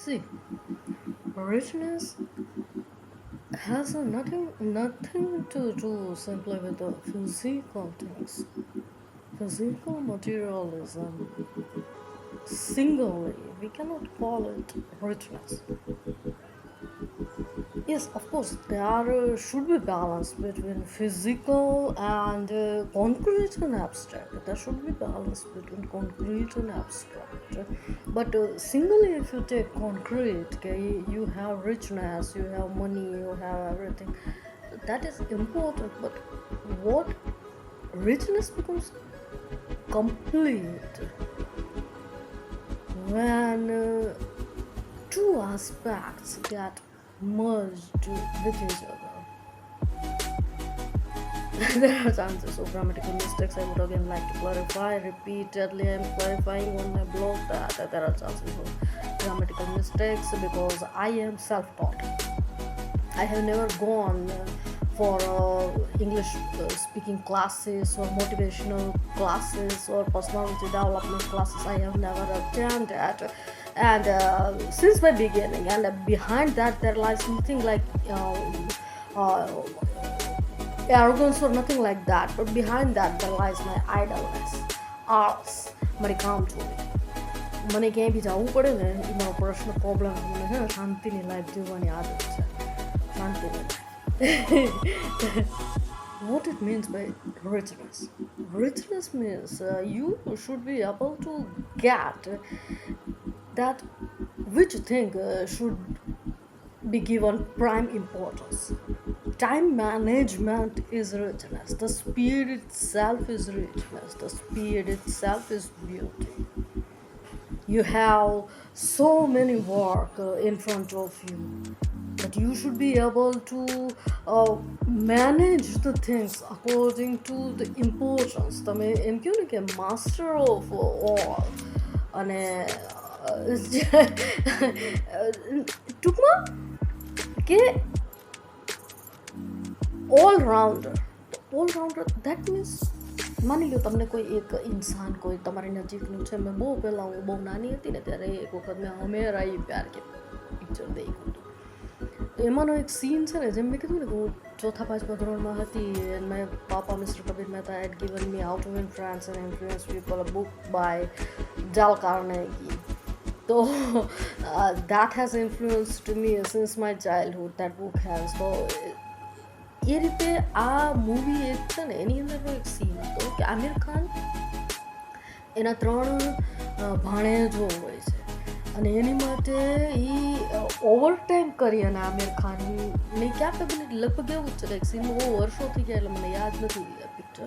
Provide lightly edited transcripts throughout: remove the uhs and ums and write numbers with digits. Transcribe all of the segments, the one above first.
See, richness has nothing to do simply with the physical things. Physical materialism singly, we cannot call it richness. Yes, of course, there should be balance between physical and concrete and abstract. There should be balance between concrete and abstract. But singly, if you take concrete, okay, you have richness, you have money, you have everything. That is important. But what richness becomes complete when two aspects get merged with each other. There are chances of grammatical mistakes. I would again like to clarify repeatedly. I'm clarifying on my blog that there are chances of grammatical mistakes because I am self-taught. I have never gone for English speaking classes or motivational classes or personality development classes. I have never attended, and since my beginning, and behind that there lies nothing like uh, arrogance or nothing like that. But behind that there lies my idleness, આળસ મારી કામ છોડી મને ક્યાંય બી જવું પડે ને એ મારો પર્સનલ પ્રોબ્લેમ મને છે ને શાંતિની લાઈફ જીવવાની આદત છે શાંતિની what it means by richness. Richness means you should be able to get that which thing should be given prime importance. Time management is richness. The speed itself is richness. The speed itself is beauty. You have so many work in front of you, but you should be able to manage the things according to the importance. તમે એમ કહો ને કે master of all અને ટૂંકમાં કે allrounder that means માની લો તમને કોઈ એક ઇન્સાન કોઈ તમારી નજીકનું છે મેં બહુ પહેલાં હું બહુ નાની હતી ને ત્યારે એક વખત મેં હમેરા ઈ પ્યાર કે પિક્ચર દેખ્યું હતું તો એમાંનો એક સીન છે ને જેમ મેં કીધું ને કે હું ચોથા પાંચમા ધોરણમાં હતી and my papa mister Kabir Mehta had given me How to Win Friends and Influence People, a book by Dale Carnegie. So that has influenced me since my childhood, that book has. So એ રીતે આ movie એક છે ને એની અંદરનો એક scene હતો કે આમિર ખાન એના 3 ભાણેજો હોય છે અને એની માટે એ ઓવરટાઈમ કરી અને આમિર ખાનની કેપેબિલિટી લગભગ એવું જ છે કે સીન બહુ વર્ષોથી ગયા એટલે મને યાદ નથી આ પિક્ચર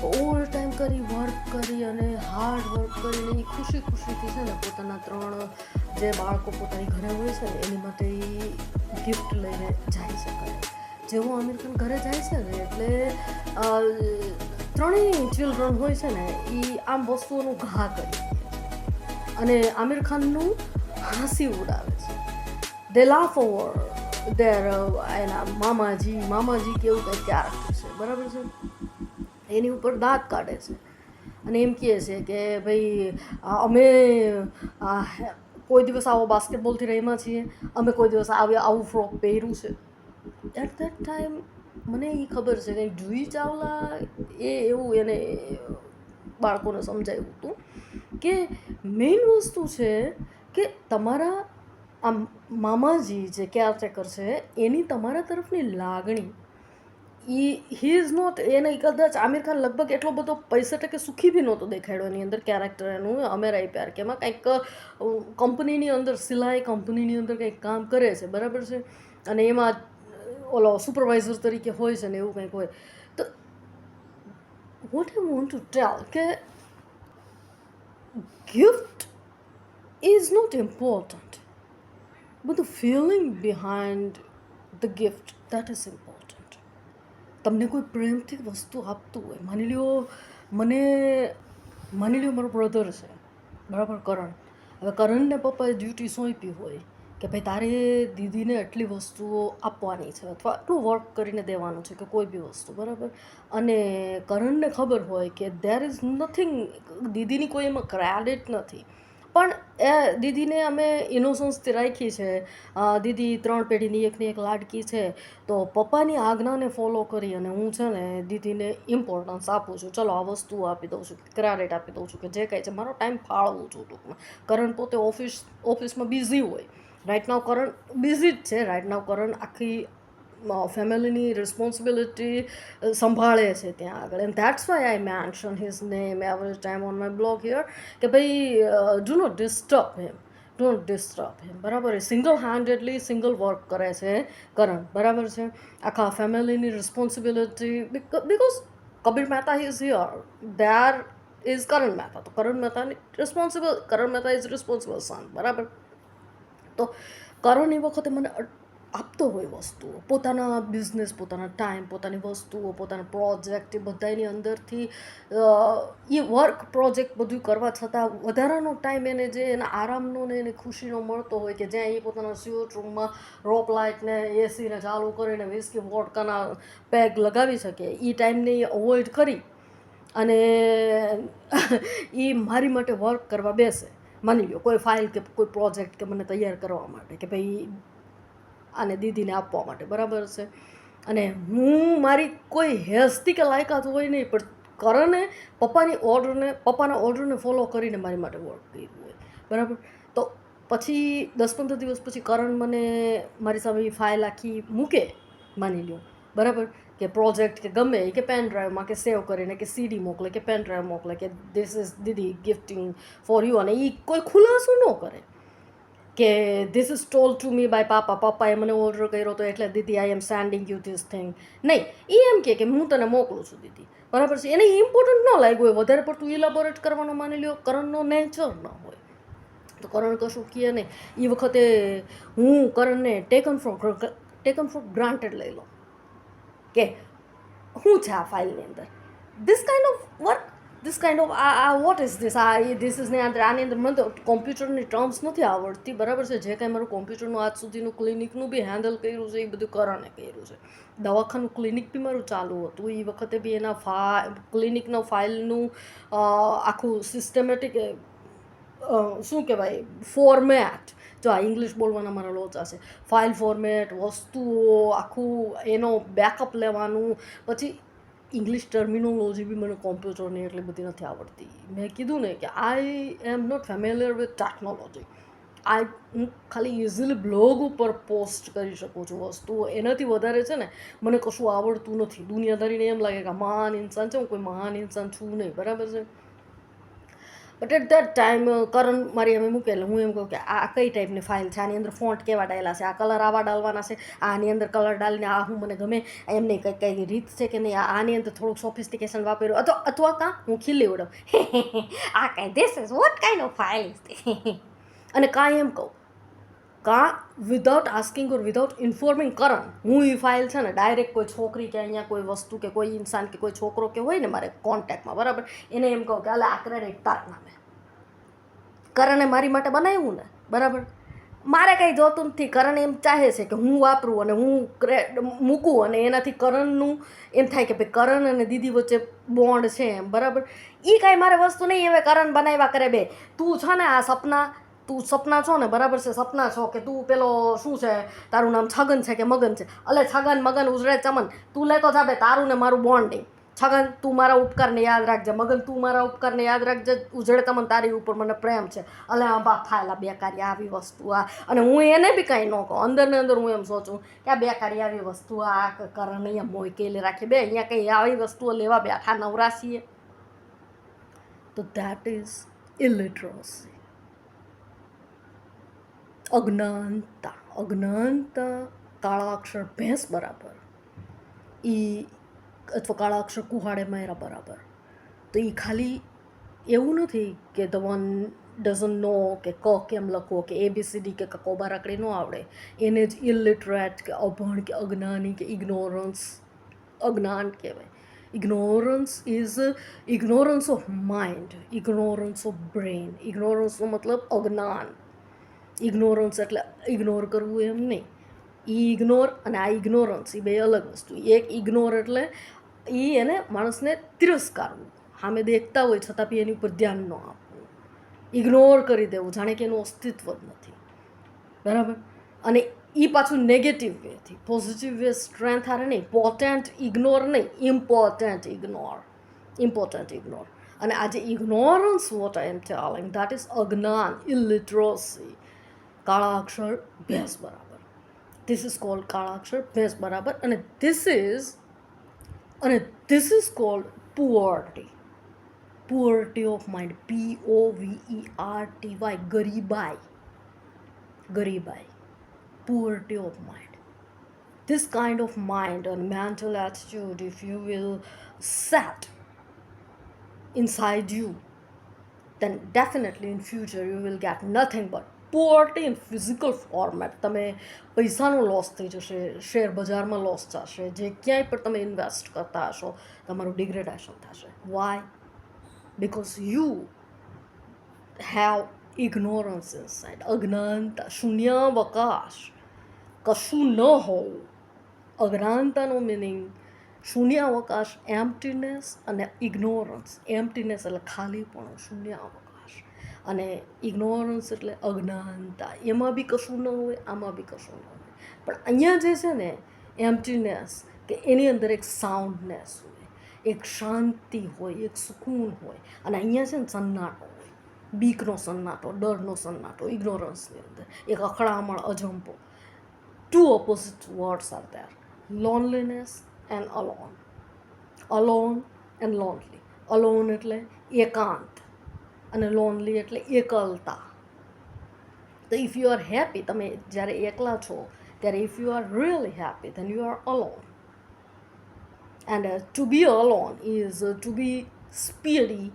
ઓવરટાઈમ કરી વર્ક કરી અને હાર્ડ વર્ક કરીને એ ખુશીથી છે ને પોતાના 3 જે બાળકો પોતાની ઘરે હોય છે ને એની માટે એ ગિફ્ટ લઈને જાય છે ઘરે જેવો આમિર ખાન ઘરે જાય છે ને એટલે 3 ચિલ્ડ્રન હોય છે ને એ આમ વસ્તુઓનું ઘા કરી અને આમિર ખાનનું હાંસી ઉડાવે છે દે લાફ ઓવર દેર એના મામાજી કેવું કંઈક ક્યારેક્ટર છે બરાબર છે એની ઉપર દાંત કાઢે છે અને એમ કહે છે કે ભાઈ અમે કોઈ દિવસ આવો બાસ્કેટબોલથી રમ્યા છીએ અમે કોઈ દિવસ આવું ફ્રોક પહેર્યું છે એટ દેટ ટાઈમ મને એ ખબર છે કે જુહી ચાવલા એવું એને બાળકોને સમજાવ્યું હતું કે મેઇન વસ્તુ છે કે તમારા આ મામાજી જે કેરટેકર છે એની તમારા તરફની લાગણી હી ઇઝ નોટ એને કદાચ આમિર ખાન લગભગ એટલો બધો પૈસા ટકે સુખી બી નહોતો દેખાડ્યો એની અંદર કેરેક્ટર એનું હમેરા ઈ પ્યાર કે એમાં કંઈક કંપનીની અંદર સિલાઈ કંપનીની અંદર કંઈક કામ કરે છે બરાબર છે અને એમાં ઓલો સુપરવાઇઝર તરીકે હોય છે ને એવું કંઈક હોય તો what I want to tell કે gift is not important, but the feeling behind the gift, that is important. તમને કોઈ પ્રેમથી વસ્તુ આપતું હોય માની લ્યો મારો બ્રધર છે બરાબર કરણ હવે કરણને પપ્પાએ ડ્યુટી સોંપી હોય કે ભાઈ તારે દીદીને આટલી વસ્તુઓ આપવાની છે અથવા આટલું વર્ક કરીને દેવાનું છે કે કોઈ બી વસ્તુ બરાબર અને કરણને ખબર હોય કે દેર ઇઝ નથિંગ દીદીની કોઈ એમાં ક્રેડિટ નથી પણ એ દીદીને અમે ઇનોસન્સથી રાખી છે. દીદી 3 પેઢીની એકની એક લાડકી છે, તો પપ્પાની આજ્ઞાને ફોલો કરી અને હું છે ને દીદીને ઇમ્પોર્ટન્સ આપું છું. ચલો આ વસ્તુઓ આપી દઉં છું, ક્રેડિટ આપી દઉં છું, કે જે કાંઈ છે મારો ટાઈમ ફાળવું છું ટૂંકમાં. કરણ પોતે ઓફિસમાં બિઝી હોય. રાઇટ નાવ કરણ બિઝી જ છે. રાઇટ નાવ કરણ આખી ફેમિલીની રિસ્પોન્સિબિલિટી સંભાળે છે ત્યાં આગળ. And that's why I mention his name every time on my blog here, કે ભાઈ ડુ નોટ ડિસ્ટર્બ હિમ. બરાબર. સિંગલ હેન્ડેડલી સિંગલ વર્ક કરે છે કરણ. બરાબર છે. આખા ફેમિલીની responsibility, because Kabir Mehta is here, there is Karan Mehta. તો કરણ મહેતાની Karan Mehta is responsible son. બરાબર. તો કરણ એ વખતે મને આપતો હોય વસ્તુઓ, પોતાના બિઝનેસ, પોતાના ટાઈમ, પોતાની વસ્તુઓ, પોતાના પ્રોજેક્ટ, એ બધાની અંદરથી એ વર્ક પ્રોજેક્ટ બધું કરવા છતાં વધારાનો ટાઈમ એને જે એના આરામનો ને એને ખુશીનો મળતો હોય, કે જ્યાં એ પોતાના સ્યુટ રૂમમાં રોપ લાઇટને એસીને ચાલુ કરીને વિસ્કી વોડકાના પેગ લગાવી શકે, એ ટાઈમને એ અવોઇડ કરી અને એ મારી માટે વર્ક કરવા બેસે. માની લો કોઈ ફાઇલ કે કોઈ પ્રોજેક્ટ કે મને તૈયાર કરવા માટે, કે ભાઈ આને દીદીને આપવા માટે. બરાબર છે. અને હું મારી કોઈ હેસ્તી કે લાયકાત હોય નહીં, પણ કરણે પપ્પાના ઓર્ડરને ફોલો કરીને મારી માટે વર્ક કર્યું હોય. બરાબર. તો પછી 10-15 દિવસ પછી કરણ મને મારી સામે ફાઇલ આખી મૂકે, માની લો. બરાબર. કે પ્રોજેક્ટ કે ગમે એ, કે પેન ડ્રાઈવમાં કે સેવ કરીને કે સીડી મોકલે કે પેન ડ્રાઈવ મોકલે, કે this is didi gifting for you, અને એ કોઈ ખુલાસો ન કરે કે this is told to me by પપ્પાએ મને ઓર્ડર કર્યો તો એટલે didi I am sending you this thing. નહીં, એ એમ કે હું તને મોકલું છું દીદી. બરાબર છે. એને ઇમ્પોર્ટન્ટ ન લાગ્યું હોય, વધારે પડતું ઇલેબોરેટ કરવાનો માની લ્યો કરણનો નેચર ન હોય, તો કરણ કશું કહે નહીં. એ વખતે હું કરણને ટેકન ફોર ગ્રાન્ટેડ લઈ લો કે શું છે આ ફાઇલની અંદર, this kind of work, this kind of what is this, this is ને આની અંદર મને તો કોમ્પ્યુટરની ટર્મ્સ નથી આવડતી. બરાબર છે. જે કાંઈ મારું કોમ્પ્યુટરનું આજ સુધીનું ક્લિનિકનું બી હેન્ડલ કર્યું છે એ બધું કરણે કર્યું છે. દવાખાનું ક્લિનિક બી મારું ચાલુ હતું. એ વખતે બી એના ક્લિનિકના ફાઇલનું આખું સિસ્ટમેટિક શું કહેવાય ફોર્મેટ, જો આ ઇંગ્લિશ બોલવાના મારા લોચા છે, ફાઇલ ફોર્મેટ, વસ્તુઓ, આખું એનો બેકઅપ લેવાનું. પછી ઇંગ્લિશ ટર્મિનોલોજી બી મને કોમ્પ્યુટરની એટલી બધી નથી આવડતી. મેં કીધું ને કે I am not familiar with technology. હું ખાલી ઇઝીલી બ્લોગ ઉપર પોસ્ટ કરી શકું છું વસ્તુઓ, એનાથી વધારે છે ને મને કશું આવડતું નથી. દુનિયાદારીને એમ લાગે કે મહાન ઇન્સાન છે, હું કોઈ મહાન ઇન્સાન છું નહીં. બરાબર છે. બટ એટ દેટ ટાઈમ કરણ મારી અમે મૂકે એટલે હું એમ કહું કે આ કઈ ટાઈપની ફાઇલ છે, આની અંદર ફોન્ટ કેવા ડાલેલા છે, આ કલર આવા ડાલવાના છે, આની અંદર કલર ડાલીને આ હું મને ગમે એમ નહીં, કંઈ રીત છે કે નહીં, આની અંદર થોડુંક સોફિસ્ટિકેશન વાપર્યું, અથવા કાં હું ખીલી ઉડું આ કાંઈ this is what kind of file is, અને કાંઈ એમ કહું કાં વિધાઉટ આસ્કિંગ ઓર વિધાઉટ ઇન્ફોર્મિંગ કરણ હું એ ફાઇલ છે ને ડાયરેક્ટ કોઈ છોકરી કે અહીંયા કોઈ વસ્તુ કે કોઈ ઇન્સાન કે કોઈ છોકરો કે હોય ને મારે કોન્ટેક્ટમાં, બરાબર, એને એમ કહું કે અલે આ ક્રેડિટ તારા નામે. કરણે મારી માટે બનાવ્યું ને. બરાબર. મારે કંઈ જોતું નથી. કરણ એમ ચાહે છે કે હું વાપરું અને હું મૂકું, અને એનાથી કરણનું એમ થાય કે ભાઈ કરણ અને દીદી વચ્ચે બોન્ડ છે એમ. બરાબર. એ કાંઈ મારે વસ્તુ નહીં. હવે કરણ બનાવ્યા કરે બે. તું છે ને આ તું સપના છો ને. બરાબર છે. સપના છો કે તું પેલો શું છે તારું નામ છગન છે કે મગન છે, અલે છગન મગન ઉજળે ચમન, તું લેતો જાબે તારું ને મારું બોન્ડિંગ. છગન તું મારા ઉપકારને યાદ રાખજે, મગન તું મારા ઉપકારને યાદ રાખજે, ઉજળે તમને તારી ઉપર મને પ્રેમ છે. અલે આંબા થાયેલા બેકારી આવી વસ્તુ આ, અને હું એને બી કાંઈ ન કહું. અંદર ને અંદર હું એમ સોચું કે આ બેકારી આવી વસ્તુ આ કરણ અહીંયા મોઈકેલી રાખી બે, અહીંયા કંઈ આવી વસ્તુઓ લેવા બેઠા નવરાશીએ. તો ધેટ ઇઝ ઇલિટરસી. અજ્ઞાનતા કાળા અક્ષર ભેંસ બરાબર, અથવા કાળા અક્ષર કુહાડે માયરા બરાબર. તો એ ખાલી એવું નથી કે ધ વન ડઝન્ટ નો કે ક કેમ લખવો કે ABCD કે કકોબા રાકડી ન આવડે એને જ ઇલિટરેટ કે અભણ કે અજ્ઞાની કે અજ્ઞાન કહેવાય. Ignorance of mind, ignorance of brain. ઇગ્નોરન્સનો મતલબ અજ્ઞાન. ઇગ્નોરન્સ એટલે ઇગ્નોર કરવું એમ નહીં. ઇગ્નોર અને આ ઇગ્નોરન્સ એ બે અલગ વસ્તુ. એક ઇગ્નોર એટલે એને માણસને તિરસ્કારવું, સામે દેખતા હોય છતાં બી એની ઉપર ધ્યાન ન આપવું. ઇગ્નોર કરી દેવું, જાણે કે એનું અસ્તિત્વ જ નથી, બરાબર. અને એ પાછું નેગેટિવ વેથી. પોઝિટિવ વે સ્ટ્રેન્થ હારે નહીં, પોટેન્ટ ઇગ્નોર નહીં, ઇમ્પોર્ટન્ટ ઇગ્નોર. અને આજે ignorance what I M telling, that is અજ્ઞાન, ઇલિટરસી. કાળા અક્ષર ભેંસ બરાબર. ધીસ ઇઝ કોલ્ડ કાળા અક્ષર ભેંસ બરાબર. અને this is called poverty. Poverty of mind, POVERTY, ગરીબાઈ, puerty of mind. This kind of mind and mental attitude, if you will set inside you, then definitely in future you will get nothing but poverty in physical format. તમે પૈસાનો loss થઈ જશે, share બજારમાં loss થશે, જે ક્યાંય પણ તમે ઇન્વેસ્ટ કરતા હશો તમારું ડિગ્રેડેશન થશે. Why? Because you have ignorance inside, અજ્ઞાનતા, શૂન્યાવકાશ, કશું ન હોવું. અજ્ઞાનતાનો મિનિંગ શૂન્યાવકાશ, એમ્પ્ટીનેસ, અને ઇગ્નોરન્સ. એમ્પ્ટીનેસ એટલે ખાલીપણું, શૂન્યાવકાશ, અને ઇગ્નોરન્સ એટલે અજ્ઞાનતા. એમાં બી કશું ન હોય, આમાં બી કશું ન હોય. પણ અહીંયા જે છે ને એમ્પ્ટીનેસ, કે એની અંદર એક સાઉન્ડનેસ હોય, એક શાંતિ હોય, એક સુકૂન હોય. અને અહીંયા છે ને સન્નાટો હોય, બીકનો સન્નાટો, ડરનો સન્નાટો ઇગ્નોરન્સની અંદર, એક અકળામણ, અજંપો. Two opposite words are there: loneliness and alone. Alone and lonely. Alone એટલે એકાંત, અને lonely એટલે એકલતા. તો if you are happy, તમે જ્યારે એકલા છો ત્યારે if you are really happy, then you are alone. And to be alone is to be speedy,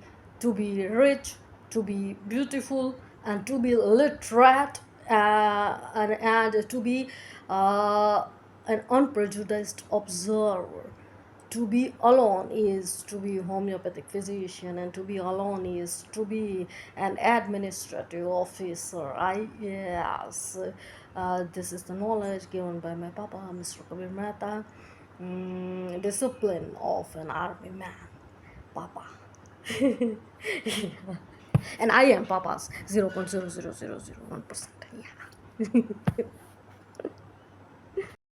to be rich, to be beautiful, and to be literate, and to be an unprejudiced observer. To be alone is to be a homeopathic physician, and to be alone is to be an administrative officer. Yes, this is the knowledge given by my papa, Mr. Kabir Mehta. Discipline of an army man, papa. And I am papa's 0.00001%. Yeah.